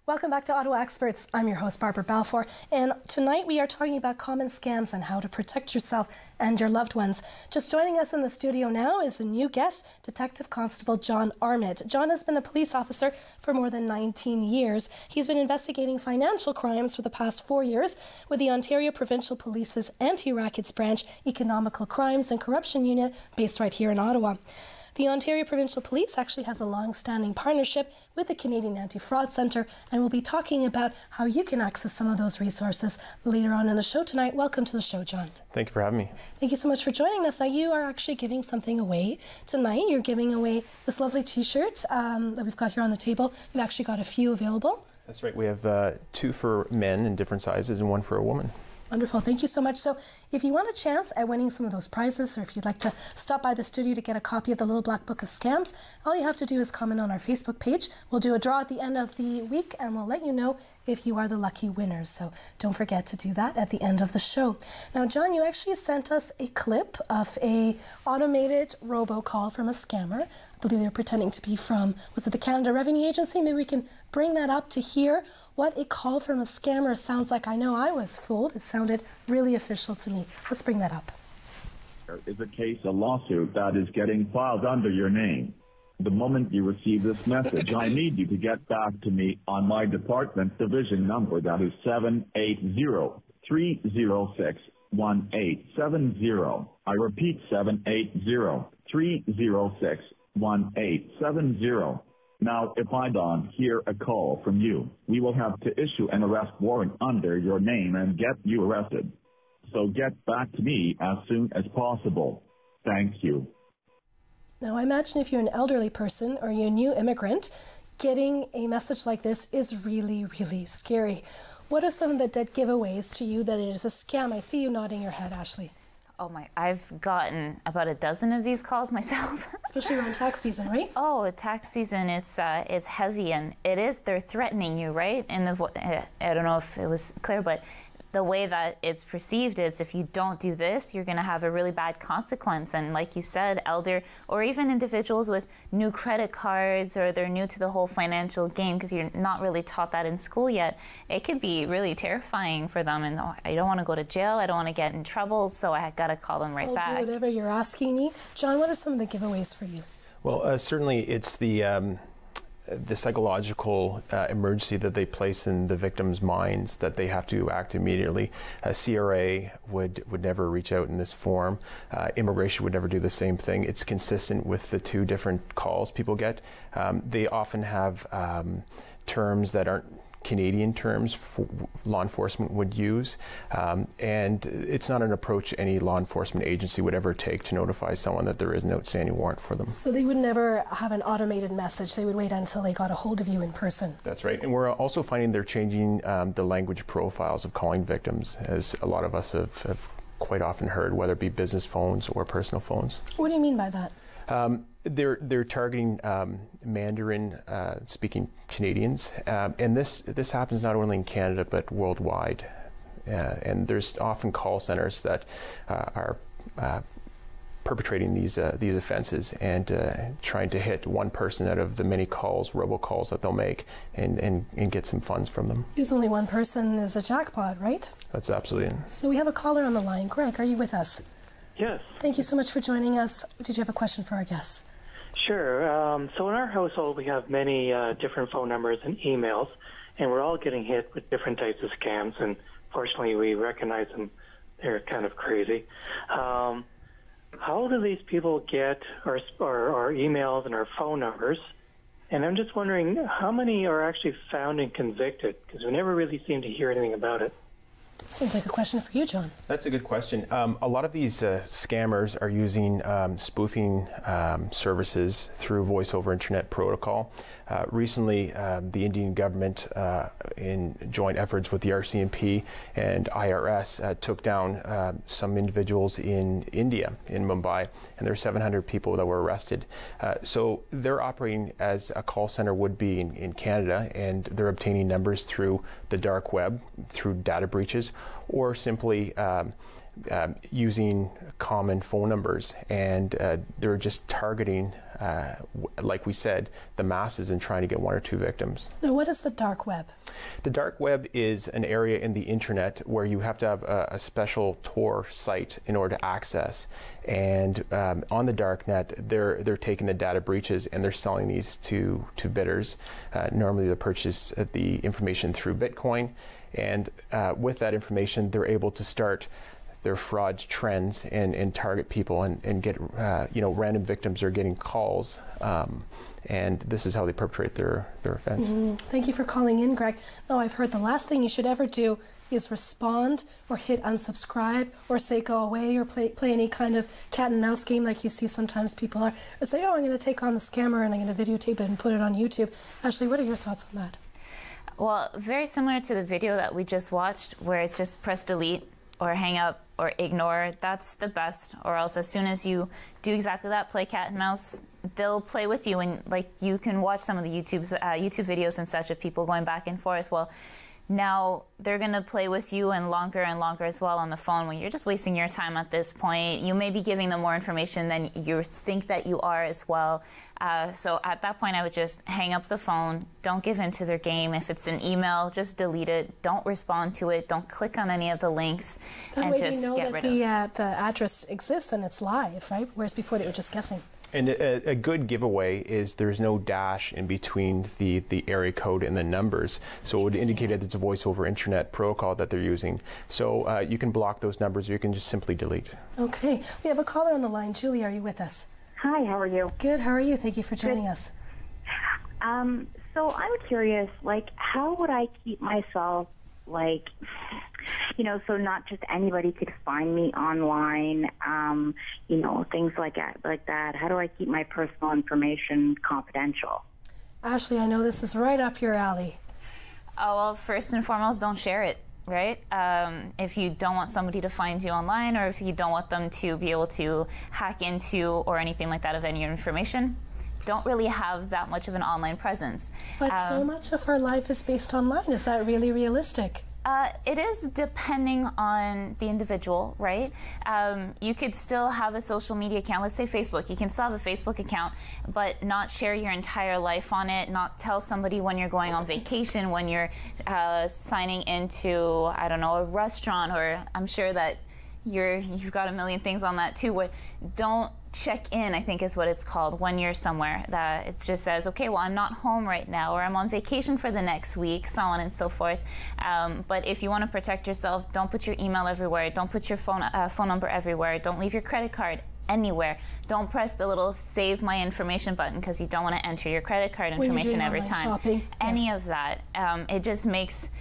Welcome back to Ottawa Experts. I'm your host, Barbara Balfour, and tonight we are talking about common scams and how to protect yourself and your loved ones. Just joining us in the studio now is a new guest, Detective Constable John Armitt. John has been a police officer for more than 19 years. He's been investigating financial crimes for the past 4 years with the Ontario Provincial Police's Anti-Rackets Branch Economical Crimes and Corruption Unit based right here in Ottawa. The Ontario Provincial Police actually has a long-standing partnership with the Canadian Anti-Fraud Centre, and we'll be talking about how you can access some of those resources later on in the show tonight. Welcome to the show, John. Thank you for having me. Thank you so much for joining us. Now, you are actually giving something away tonight. You're giving away this lovely T-shirt that we've got here on the table. You've actually got a few available. That's right. We have 2 for men in different sizes and 1 for a woman. Wonderful. Thank you so much. So if you want a chance at winning some of those prizes, or if you'd like to stop by the studio to get a copy of the Little Black Book of Scams, all you have to do is comment on our Facebook page. We'll do a draw at the end of the week and we'll let you know if you are the lucky winners. So don't forget to do that at the end of the show. Now, John, you actually sent us a clip of a automated robocall from a scammer. I believe they were pretending to be from, was it the Canada Revenue Agency? Maybe we can bring that up to hear what a call from a scammer sounds like. I know I was fooled. It sounded really official to me. Let's bring that up. There is a case, a lawsuit that is getting filed under your name. The moment you receive this message, I need you to get back to me on my department division number. That is 780-306-1870. I repeat, 780-306-1870. Now, if I don't hear a call from you, we will have to issue an arrest warrant under your name and get you arrested. So get back to me as soon as possible. Thank you. Now, I imagine if you're an elderly person or you're a new immigrant, getting a message like this is really, really scary. What are some of the dead giveaways to you that it is a scam? I see you nodding your head, Ashley. Oh my, I've gotten about a dozen of these calls myself. Especially around tax season, right? Oh, tax season, it's heavy, and they're threatening you, right? And I don't know if it was clear, but the way that it's perceived is if you don't do this, you're going to have a really bad consequence. And like you said, elder or even individuals with new credit cards, or they're new to the whole financial game because you're not really taught that in school yet, it could be really terrifying for them. And I don't want to go to jail, I don't want to get in trouble, so I got to call them right back. I'll do whatever you're asking me. John, what are some of the giveaways for you? Well, certainly it's the psychological emergency that they place in the victim's minds that they have to act immediately. CRA would never reach out in this form. Immigration would never do the same thing. It's consistent with the 2 different calls people get. They often have terms that aren't Canadian terms law enforcement would use, and it's not an approach any law enforcement agency would ever take to notify someone that there is an outstanding warrant for them. So they would never have an automated message, they would wait until they got a hold of you in person. That's right, and we're also finding they're changing the language profiles of calling victims, as a lot of us have quite often heard, whether it be business phones or personal phones. What do you mean by that? They're targeting Mandarin speaking Canadians, and this happens not only in Canada but worldwide. And there's often call centers that are perpetrating these offenses and trying to hit one person out of the many robocalls that they'll make and get some funds from them. Because only one person is a jackpot, right? That's absolutely it. So we have a caller on the line. Greg, are you with us? Yes. Thank you so much for joining us. Did you have a question for our guests? Sure. So in our household, we have many different phone numbers and emails, and we're all getting hit with different types of scams, and fortunately we recognize them. They're kind of crazy. How do these people get our emails and our phone numbers? And I'm just wondering, how many are actually found and convicted? Because we never really seem to hear anything about it. Seems like a question for you, John. That's a good question. A lot of these scammers are using spoofing services through voice over internet protocol. Recently, the Indian government, in joint efforts with the RCMP and IRS, took down some individuals in India, in Mumbai, and there were 700 people that were arrested. So they're operating as a call center would be in Canada, and they're obtaining numbers through the dark web, through data breaches, or simply using common phone numbers, and they're just targeting, like we said, the masses and trying to get one or two victims. Now, what is the dark web? The dark web is an area in the internet where you have to have a special Tor site in order to access. And on the dark net, they're taking the data breaches and they're selling these to bidders. Normally, they purchase the information through Bitcoin, and with that information, they're able to start their fraud trends and target people and get random victims are getting calls, and this is how they perpetrate their offense. Thank you for calling in, Greg. Now, I've heard the last thing you should ever do is respond or hit unsubscribe or say go away or play any kind of cat and mouse game like you see sometimes people are, or say, oh, I'm going to take on the scammer and I'm going to videotape it and put it on YouTube. Ashley, what are your thoughts on that? Well, very similar to the video that we just watched, where it's just press delete or hang up or ignore. That's the best. Or else as soon as you do exactly that, play cat and mouse, they'll play with you. And like, you can watch some of the YouTube videos and such of people going back and forth. Well, now they're going to play with you and longer as well on the phone, when you're just wasting your time at this point. You may be giving them more information than you think that you are as well. So at that point, I would just hang up the phone. Don't give in to their game. If it's an email, just delete it. Don't respond to it. Don't click on any of the links. That way you know that the address exists and it's live, right? Whereas before they were just guessing. And a good giveaway is there's no dash in between the area code and the numbers. So it would indicate that it's a voice over internet protocol that they're using. So you can block those numbers, or you can just simply delete. Okay. We have a caller on the line. Julie, are you with us? Hi, how are you? Good, how are you? Thank you for joining us. So I'm curious, like, how would I keep myself, like, you know, so not just anybody could find me online, you know, things like that. How do I keep my personal information confidential? Ashley, I know this is right up your alley. Oh, well, first and foremost, don't share it, right? If you don't want somebody to find you online, or if you don't want them to be able to hack into or anything like that of any information, don't really have that much of an online presence. But so much of our life is based online. Is that really realistic? It is, depending on the individual, right? You could still have a social media account. Let's say Facebook. You can still have a Facebook account, but not share your entire life on it, not tell somebody when you're going on vacation, when you're signing into, I don't know, a restaurant, or I'm sure that you've got a million things on that too. Don't check in, I think is what it's called, when you're somewhere. That it just says, okay, well, I'm not home right now, or I'm on vacation for the next week, so on and so forth. But if you want to protect yourself, don't put your email everywhere. Don't put your phone number everywhere. Don't leave your credit card anywhere. Don't press the little save my information button, because you don't want to enter your credit card information every time. Shopping. Any of that. It just makes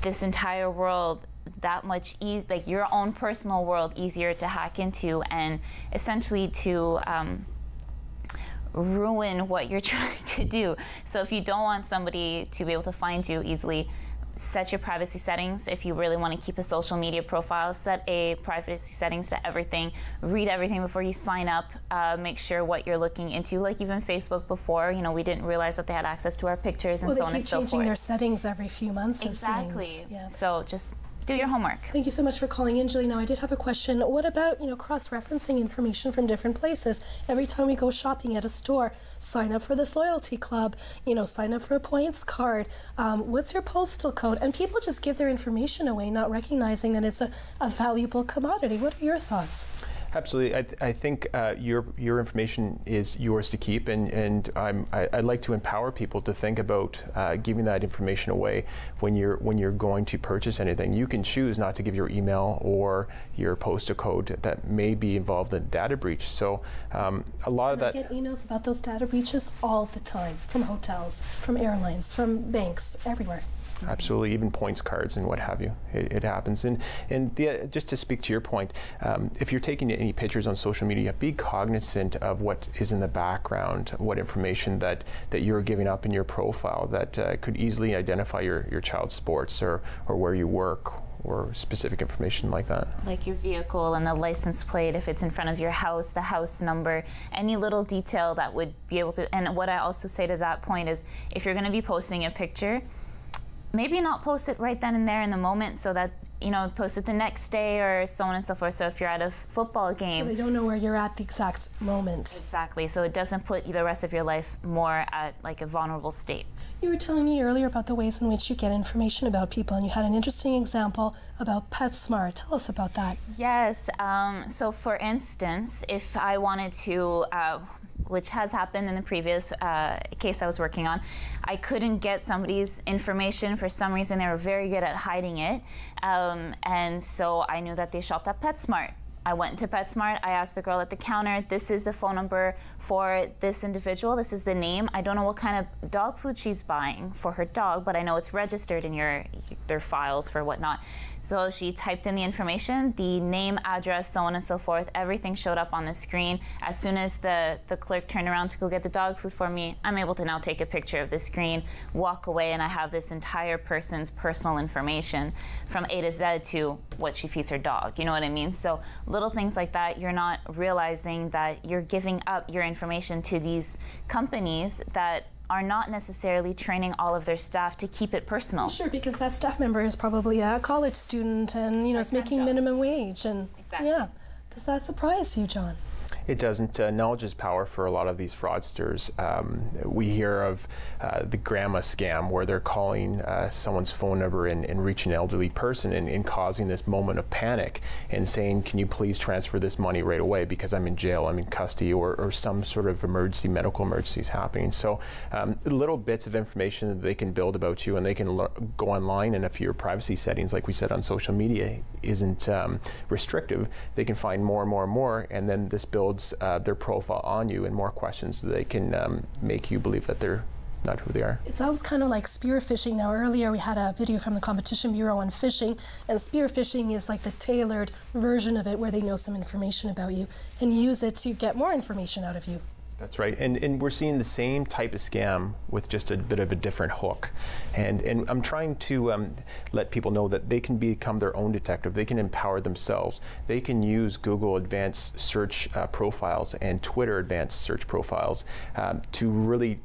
this entire world that much like your own personal world easier to hack into, and essentially to ruin what you're trying to do. So if you don't want somebody to be able to find you easily, set your privacy settings. If you really want to keep a social media profile, set a privacy settings to everything. Read everything before you sign up. Make sure what you're looking into. Like even Facebook before, you know, we didn't realize that they had access to our pictures and so on and so forth. Well, they keep changing their settings every few months. Exactly. It seems. Yeah. So just do your homework. Thank you so much for calling in, Julie. Now, I did have a question. What about, you know, cross-referencing information from different places? Every time we go shopping at a store, sign up for this loyalty club, you know, sign up for a points card. What's your postal code? And people just give their information away, not recognizing that it's a valuable commodity. What are your thoughts? Absolutely. I think your information is yours to keep, and I'd like to empower people to think about giving that information away when you're going to purchase anything. You can choose not to give your email or your postal code that may be involved in a data breach. So a lot of that. I get emails about those data breaches all the time, from hotels, from airlines, from banks, everywhere. Absolutely, even points cards and what have you. It happens. And just to speak to your point, if you're taking any pictures on social media, be cognizant of what is in the background, what information that you're giving up in your profile that could easily identify your child's sports or where you work, or specific information like that. Like your vehicle and the license plate, if it's in front of your house, the house number, any little detail that would be able to. And what I also say to that point is, if you're going to be posting a picture, maybe not post it right then and there in the moment, so that, you know, post it the next day or so on and so forth. So if you're at a football game, so they don't know where you're at the exact moment. Exactly. So it doesn't put the rest of your life more at like a vulnerable state. You were telling me earlier about the ways in which you get information about people, and you had an interesting example about PetSmart. Tell us about that. Yes. So for instance, if I wanted to, which has happened in the previous case I was working on, I couldn't get somebody's information. For some reason, they were very good at hiding it. And so I knew that they shopped at PetSmart. I went to PetSmart, I asked the girl at the counter, this is the phone number for this individual, this is the name. I don't know what kind of dog food she's buying for her dog, but I know it's registered in their files for whatnot. So she typed in the information, the name, address, so on and so forth. Everything showed up on the screen. As soon as the clerk turned around to go get the dog food for me, I'm able to now take a picture of the screen, walk away, and I have this entire person's personal information from A to Z to what she feeds her dog. You know what I mean? So little things like that, you're not realizing that you're giving up your information to these companies that are not necessarily training all of their staff to keep it personal. Sure, because that staff member is probably a college student and, you know, is making minimum wage. And exactly. Yeah. Does that surprise you, John? It doesn't. Knowledge is power for a lot of these fraudsters. We hear of the grandma scam, where they're calling someone's phone number and reaching an elderly person and causing this moment of panic and saying, can you please transfer this money right away because I'm in jail, I'm in custody, or some sort of emergency, medical emergency is happening. So little bits of information that they can build about you, and they can go online, and if your privacy settings, like we said on social media, isn't restrictive, they can find more and more and more, and then this builds their profile on you and more questions so they can make you believe that they're not who they are. It sounds kind of like spear phishing. Now earlier we had a video from the Competition Bureau on phishing, and spear phishing is like the tailored version of it where they know some information about you and use it to get more information out of you. That's right, and we're seeing the same type of scam with just a bit of a different hook. And I'm trying to let people know that they can become their own detective. They can empower themselves. They can use Google advanced search profiles and Twitter advanced search profiles to really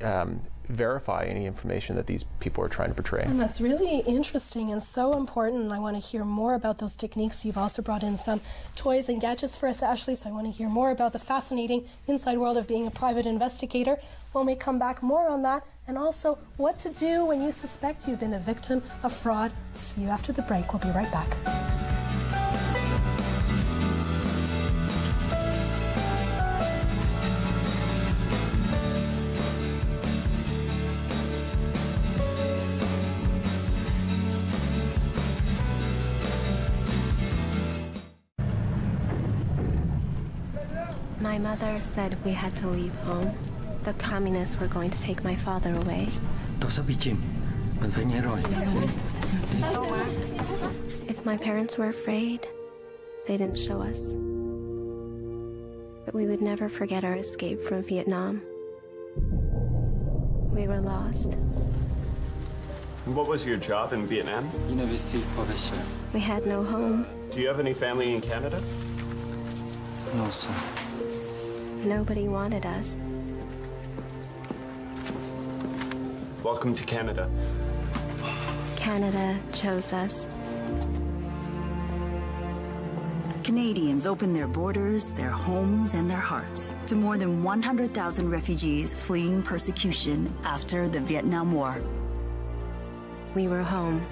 verify any information that these people are trying to portray. And that's really interesting and so important, and I want to hear more about those techniques. You've also brought in some toys and gadgets for us, Ashley, so I want to hear more about the fascinating inside world of being a private investigator. When we come back, more on that, and also what to do when you suspect you've been a victim of fraud. See you after the break. We'll be right back. My mother said we had to leave home. The communists were going to take my father away. If my parents were afraid, they didn't show us. But we would never forget our escape from Vietnam. We were lost. What was your job in Vietnam? University professor. We had no home. Do you have any family in Canada? No, sir. Nobody wanted us. Welcome to Canada. Canada chose us. Canadians opened their borders, their homes, and their hearts to more than 100,000 refugees fleeing persecution after the Vietnam War. We were home.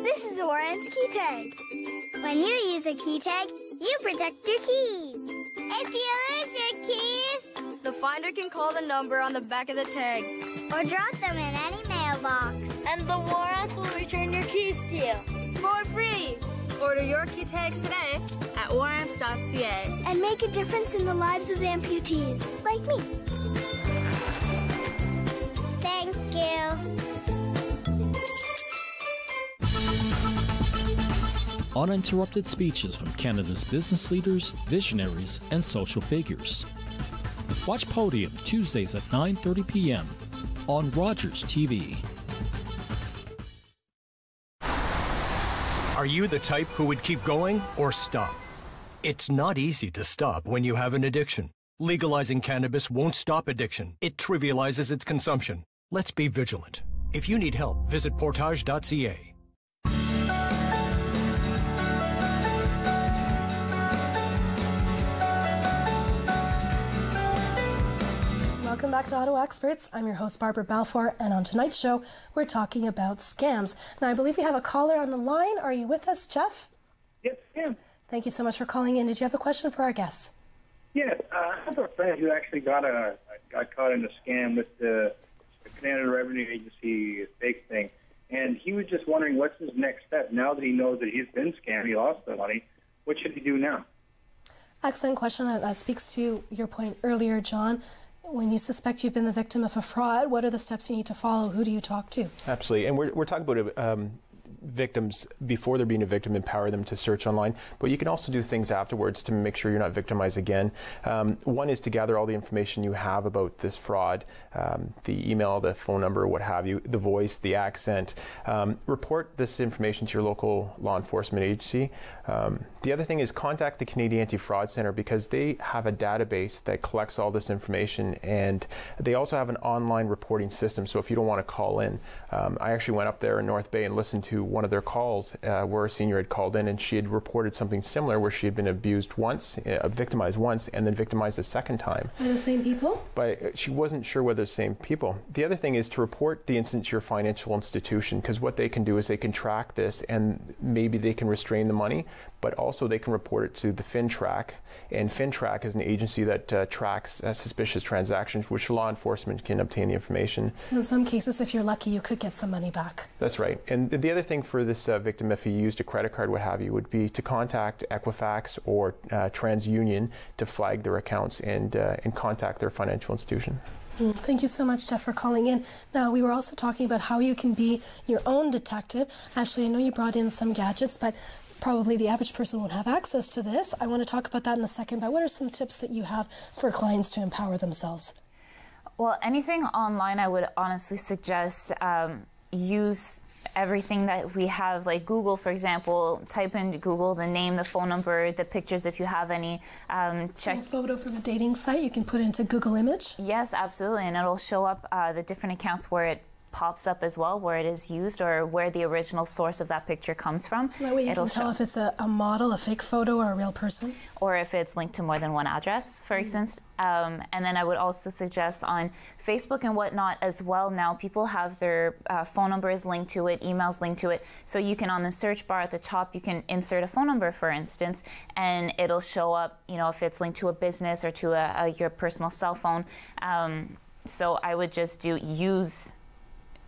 This is Orange Key Tag. When you use a key tag, you protect your keys. If you lose your keys, the finder can call the number on the back of the tag or drop them in any mailbox, and the warrants will return your keys to you for free. Order your key tags today at warramps.ca and make a difference in the lives of amputees like me. Thank you. Uninterrupted speeches from Canada's business leaders, visionaries, and social figures. Watch Podium Tuesdays at 9:30 p.m. on Rogers TV. Are you the type who would keep going or stop? It's not easy to stop when you have an addiction. Legalizing cannabis won't stop addiction. It trivializes its consumption. Let's be vigilant. If you need help, visit portage.ca. Welcome back to Ottawa Experts. I'm your host, Barbara Balfour, and on tonight's show, we're talking about scams. Now, I believe we have a caller on the line. Are you with us, Jeff? Yes, ma'am. Thank you so much for calling in. Did you have a question for our guests? Yes, I have a friend who actually got caught in a scam with the Canadian Revenue Agency fake thing, and he was just wondering what's his next step now that he knows that he's been scammed, he lost the money. What should he do now? Excellent question. That speaks to your point earlier, John. When you suspect you've been the victim of a fraud, what are the steps you need to follow? Who do you talk to? Absolutely. And we're talking about victims before they're being a victim, empower them to search online, but you can also do things afterwards to make sure you're not victimized again. One is to gather all the information you have about this fraud, the email, the phone number, what have you, the voice, the accent. Report this information to your local law enforcement agency. The other thing is contact the Canadian Anti-Fraud Centre, because they have a database that collects all this information, and they also have an online reporting system. So if you don't want to call in, I actually went up there in North Bay and listened to one of their calls where a senior had called in, and she had reported something similar where she had been abused once, victimized once, and then victimized a second time. Are the same people? But she wasn't sure whether the same people. The other thing is to report the incident to your financial institution, because what they can do is they can track this, and maybe they can restrain the money, but also they can report it to the FinTrack. And FinTrack is an agency that tracks suspicious transactions, which law enforcement can obtain the information. So in some cases, if you're lucky, you could get some money back. That's right. And the other thing for this victim, if he used a credit card, what have you, would be to contact Equifax or TransUnion to flag their accounts and contact their financial institution. Thank you so much, Jeff, for calling in. Now, we were also talking about how you can be your own detective. Actually, I know you brought in some gadgets, but probably the average person won't have access to this. I want to talk about that in a second, but what are some tips that you have for clients to empower themselves? Well, anything online, I would honestly suggest use everything that we have, like Google, for example. Type in Google the name, the phone number, the pictures if you have any. Check a photo from a dating site you can put into Google Image? Yes, absolutely, and it'll show up the different accounts where it pops up as well, where it is used or where the original source of that picture comes from. So that way you can tell if it's a model, a fake photo, or a real person? Or if it's linked to more than one address, for instance. And then I would also suggest on Facebook and whatnot as well, now people have their phone numbers linked to it, emails linked to it, so you can, on the search bar at the top, you can insert a phone number, for instance, and it'll show up, you know, if it's linked to a business or to your personal cell phone. So I would just use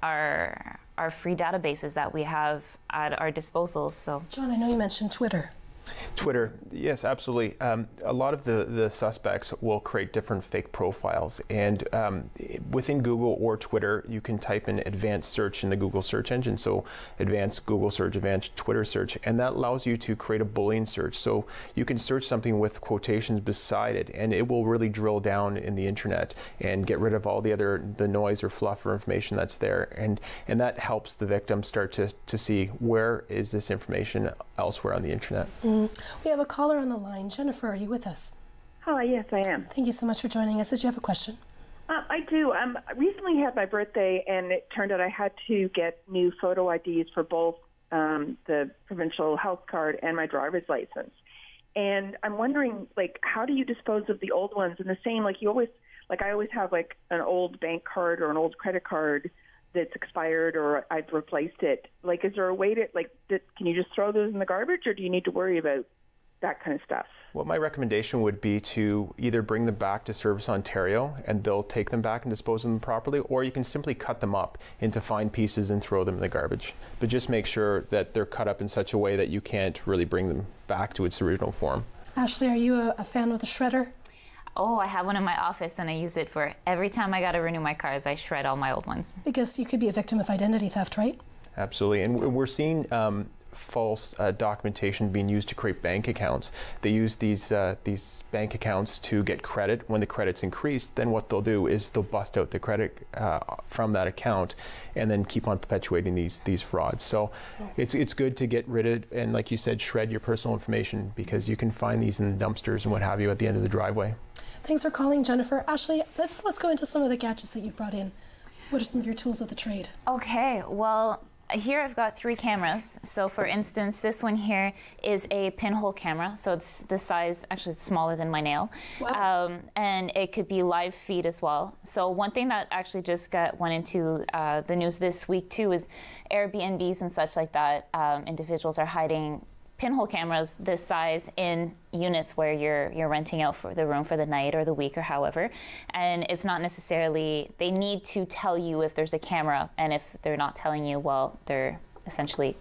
our free databases that we have at our disposal. So, John, I know you mentioned Twitter. Twitter, yes, absolutely. A lot of the suspects will create different fake profiles, and within Google or Twitter, you can type in advanced search in the Google search engine, so advanced Google search, advanced Twitter search, and that allows you to create a Boolean search. So you can search something with quotations beside it, and it will really drill down in the internet and get rid of all the noise or fluff or information that's there, and that helps the victim start to see where is this information elsewhere on the internet. We have a caller on the line. Jennifer, are you with us? Hi, yes, I am. Thank you so much for joining us. Did you have a question? I do. I recently had my birthday, and it turned out I had to get new photo IDs for both the provincial health card and my driver's license. And I'm wondering, like, how do you dispose of the old ones? And the same, like, I always have, like, an old bank card or an old credit card that's expired or I've replaced it. Like, is there a way to, like, can you just throw those in the garbage, or do you need to worry about that kind of stuff? Well, my recommendation would be to either bring them back to Service Ontario and they'll take them back and dispose of them properly, or you can simply cut them up into fine pieces and throw them in the garbage. But just make sure that they're cut up in such a way that you can't really bring them back to its original form. Ashley, are you a fan of the shredder? Oh, I have one in my office, and I use it for every time I got to renew my cards. I shred all my old ones. Because you could be a victim of identity theft, right? Absolutely, and we're seeing false documentation being used to create bank accounts. They use these bank accounts to get credit. When the credit's increased, then what they'll do is they'll bust out the credit from that account and then keep on perpetuating these frauds. So it's good to get rid of, and like you said, shred your personal information, because you can find these in dumpsters and what have you at the end of the driveway. Thanks for calling, Jennifer. Ashley, let's go into some of the gadgets that you've brought in. What are some of your tools of the trade? Okay, well, here I've got 3 cameras. So for instance, this one here is a pinhole camera. So it's the size, actually it's smaller than my nail. Wow. And it could be live feed as well. So one thing that actually just went into the news this week too is Airbnbs and such like that. Individuals are hiding pinhole cameras this size in units where you're renting out for the room for the night or the week or however, and it's not necessarily, they need to tell you if there's a camera, and if they're not telling you, well, they're essentially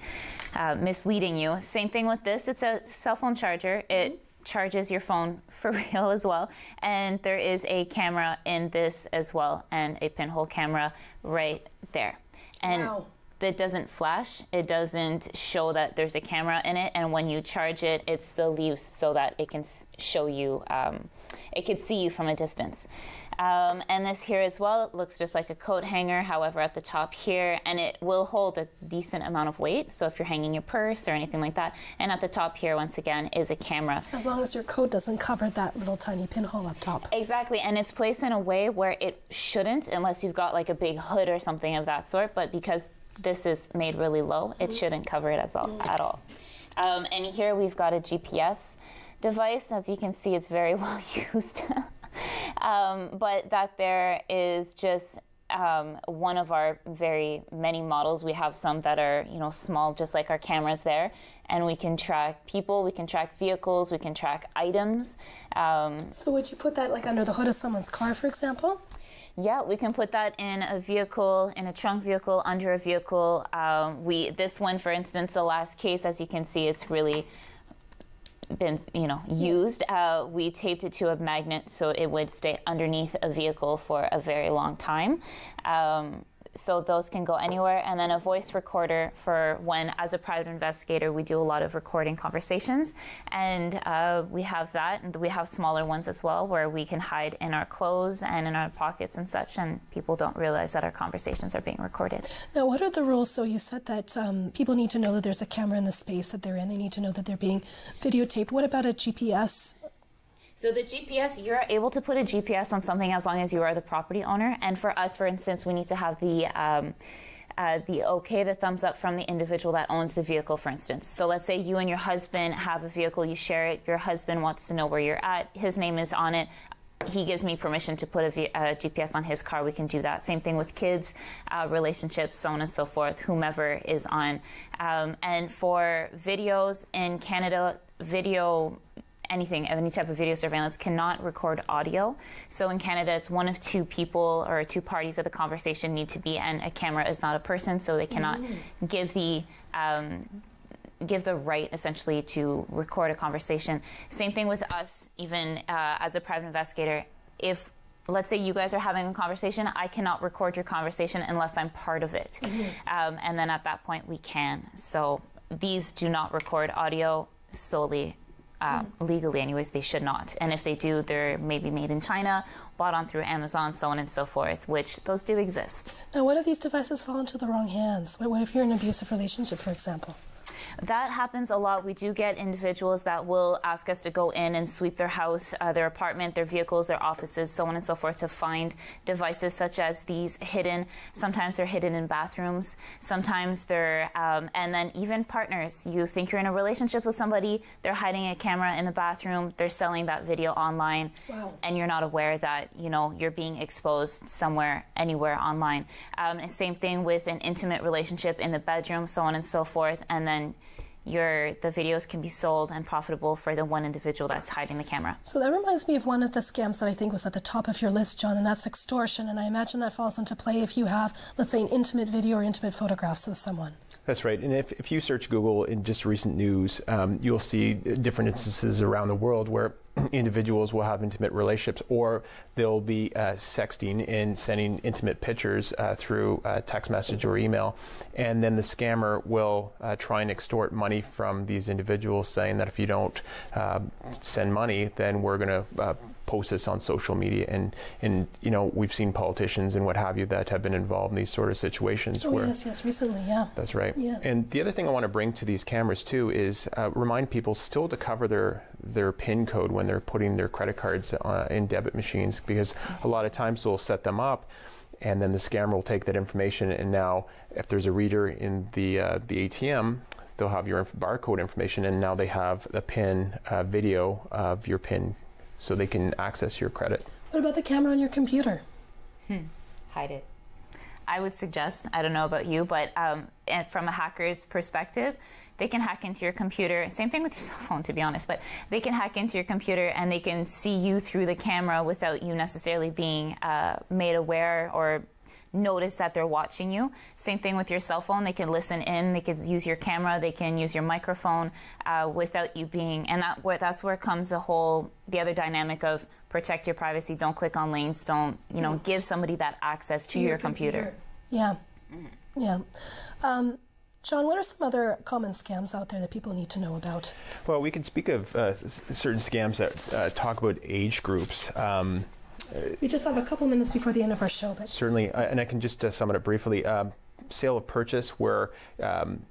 misleading you. Same thing with this. It's a cell phone charger. It charges your phone for real as well, and there is a camera in this as well, and a pinhole camera right there. And wow. That doesn't flash, it doesn't show that there's a camera in it, and when you charge it, it still leaves so that it can show you, it can see you from a distance. And this here as well, it looks just like a coat hanger, however at the top here, and it will hold a decent amount of weight, so if you're hanging your purse or anything like that, and at the top here, once again, is a camera. As long as your coat doesn't cover that little tiny pinhole up top. Exactly, and it's placed in a way where it shouldn't, unless you've got like a big hood or something of that sort, but because this is made really low, it shouldn't cover it at all. And here we've got a GPS device. As you can see, it's very well used. But that there is just one of our very many models. We have some that are, you know, small, just like our cameras there, and we can track people, we can track vehicles, we can track items. So would you put that like under the hood of someone's car, for example? Yeah, we can put that in a vehicle, in a trunk vehicle, under a vehicle. This one, for instance, the last case, as you can see, it's really been, you know, used. We taped it to a magnet so it would stay underneath a vehicle for a very long time. So those can go anywhere. And then a voice recorder for when, as a private investigator, we do a lot of recording conversations. And we have that. And we have smaller ones as well where we can hide in our clothes and in our pockets and such. And people don't realize that our conversations are being recorded. Now, what are the rules? So you said that people need to know that there's a camera in the space that they're in. They need to know that they're being videotaped. What about a GPS? So the GPS, you're able to put a GPS on something as long as you are the property owner. And for us, for instance, we need to have the okay, the thumbs up from the individual that owns the vehicle, for instance. So let's say you and your husband have a vehicle, you share it, your husband wants to know where you're at, his name is on it, he gives me permission to put a GPS on his car, we can do that. Same thing with kids, relationships, so on and so forth, whomever is on. And for videos in Canada, any type of video surveillance cannot record audio. So in Canada, it's one of 2 people or 2 parties of the conversation need to be, and a camera is not a person, so they cannot give the right, essentially, to record a conversation. Same thing with us, even as a private investigator. If, let's say you guys are having a conversation, I cannot record your conversation unless I'm part of it. And then at that point, we can. So these do not record audio solely. Legally anyways, they should not. And if they do, they're maybe made in China, bought on through Amazon, so on and so forth, which those do exist. Now, what if these devices fall into the wrong hands? What if you're in an abusive relationship, for example? That happens a lot. We do get individuals that will ask us to go in and sweep their house, their apartment, their vehicles, their offices, so on and so forth, to find devices such as these hidden. Sometimes they're hidden in bathrooms. Sometimes they're, and then even partners. You think you're in a relationship with somebody, they're hiding a camera in the bathroom, they're selling that video online, and you're not aware that, you know, you're being exposed somewhere, anywhere online. Same thing with an intimate relationship in the bedroom, so on and so forth, and then the videos can be sold and profitable for the one individual that's hiding the camera. So that reminds me of one of the scams that I think was at the top of your list, John, and that's extortion. And I imagine that falls into play if you have, let's say, an intimate video or intimate photographs of someone. That's right. And if you search Google in just recent news, you'll see different instances around the world where individuals will have intimate relationships, or they'll be sexting and sending intimate pictures through text message or email. And then the scammer will try and extort money from these individuals, saying that if you don't send money, then we're going to post this on social media, and you know, we've seen politicians and what have you that have been involved in these sort of situations. Oh, yes, recently, yeah. That's right. Yeah. And the other thing I want to bring to these cameras too is remind people still to cover their PIN code when they're putting their credit cards in debit machines, because a lot of times they'll set them up, and then the scammer will take that information, and now if there's a reader in the ATM, they'll have your barcode information, and now they have a PIN video of your PIN, so they can access your credit. What about the camera on your computer? Hide it. I would suggest, I don't know about you, but and from a hacker's perspective, they can hack into your computer. Same thing with your cell phone, to be honest, but they can hack into your computer and they can see you through the camera without you necessarily being made aware or notice that they're watching you. Same thing with your cell phone. They can listen in, they can use your camera, they can use your microphone without you being, and that's where comes the other dynamic of protect your privacy, don't click on links, don't, you know, give somebody that access to your computer. Yeah, yeah. John, what are some other common scams out there that people need to know about? Well, we can speak of certain scams that talk about age groups. We just have a couple minutes before the end of our show. But certainly, and I can just sum it up briefly. Sale of purchase, where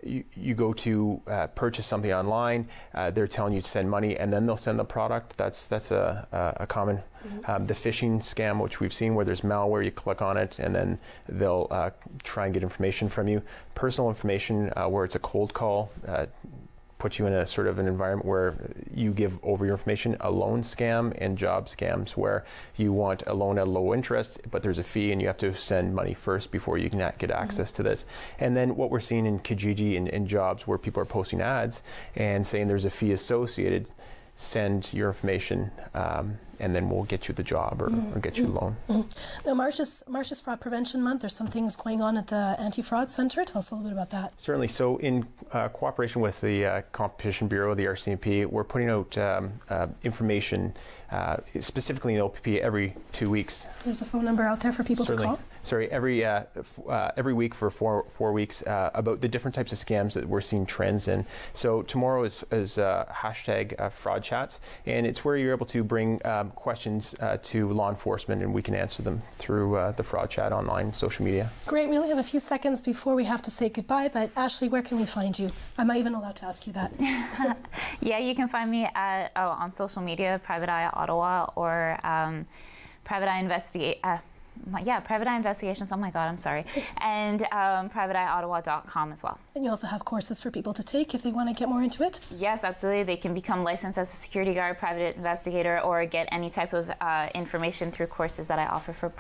you go to purchase something online, they're telling you to send money, and then they'll send the product. That's a common. The phishing scam, which we've seen, where there's malware, you click on it, and then they'll try and get information from you. Personal information, where it's a cold call. Put you in a sort of an environment where you give over your information. A loan scam and job scams, where you want a loan at a low interest, but there's a fee and you have to send money first before you can get access to this. And then what we're seeing in Kijiji and jobs, where people are posting ads and saying there's a fee associated, send your information and then we'll get you the job or get you a loan. Now, March is Fraud Prevention Month. There's some things going on at the Anti-Fraud Center. Tell us a little bit about that. Certainly. So in cooperation with the Competition Bureau, the RCMP, we're putting out information specifically in OPP every 2 weeks. There's a phone number out there for people to call? Sorry, every week for four weeks about the different types of scams that we're seeing trends in. So tomorrow is hashtag fraud chats, and it's where you're able to bring questions to law enforcement, and we can answer them through the fraud chat online social media. Great. We only have a few seconds before we have to say goodbye, but Ashley, where can we find you? Am I even allowed to ask you that? Yeah, you can find me on social media, Private Eye Ottawa, or Private Eye Private Eye Investigations, oh my God, I'm sorry, and privateeyeottawa.com as well. And you also have courses for people to take if they want to get more into it? Yes, absolutely. They can become licensed as a security guard, private investigator, or get any type of information through courses that I offer for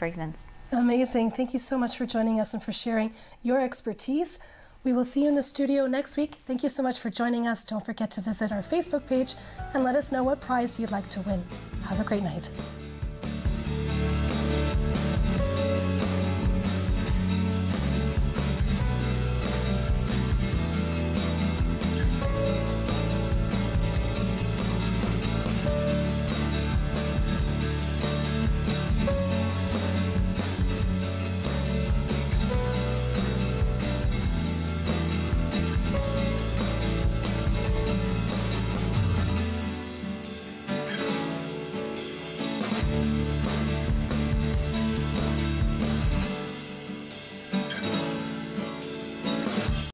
instance. Amazing. Thank you so much for joining us and for sharing your expertise. We will see you in the studio next week. Thank you so much for joining us. Don't forget to visit our Facebook page and let us know what prize you'd like to win. Have a great night.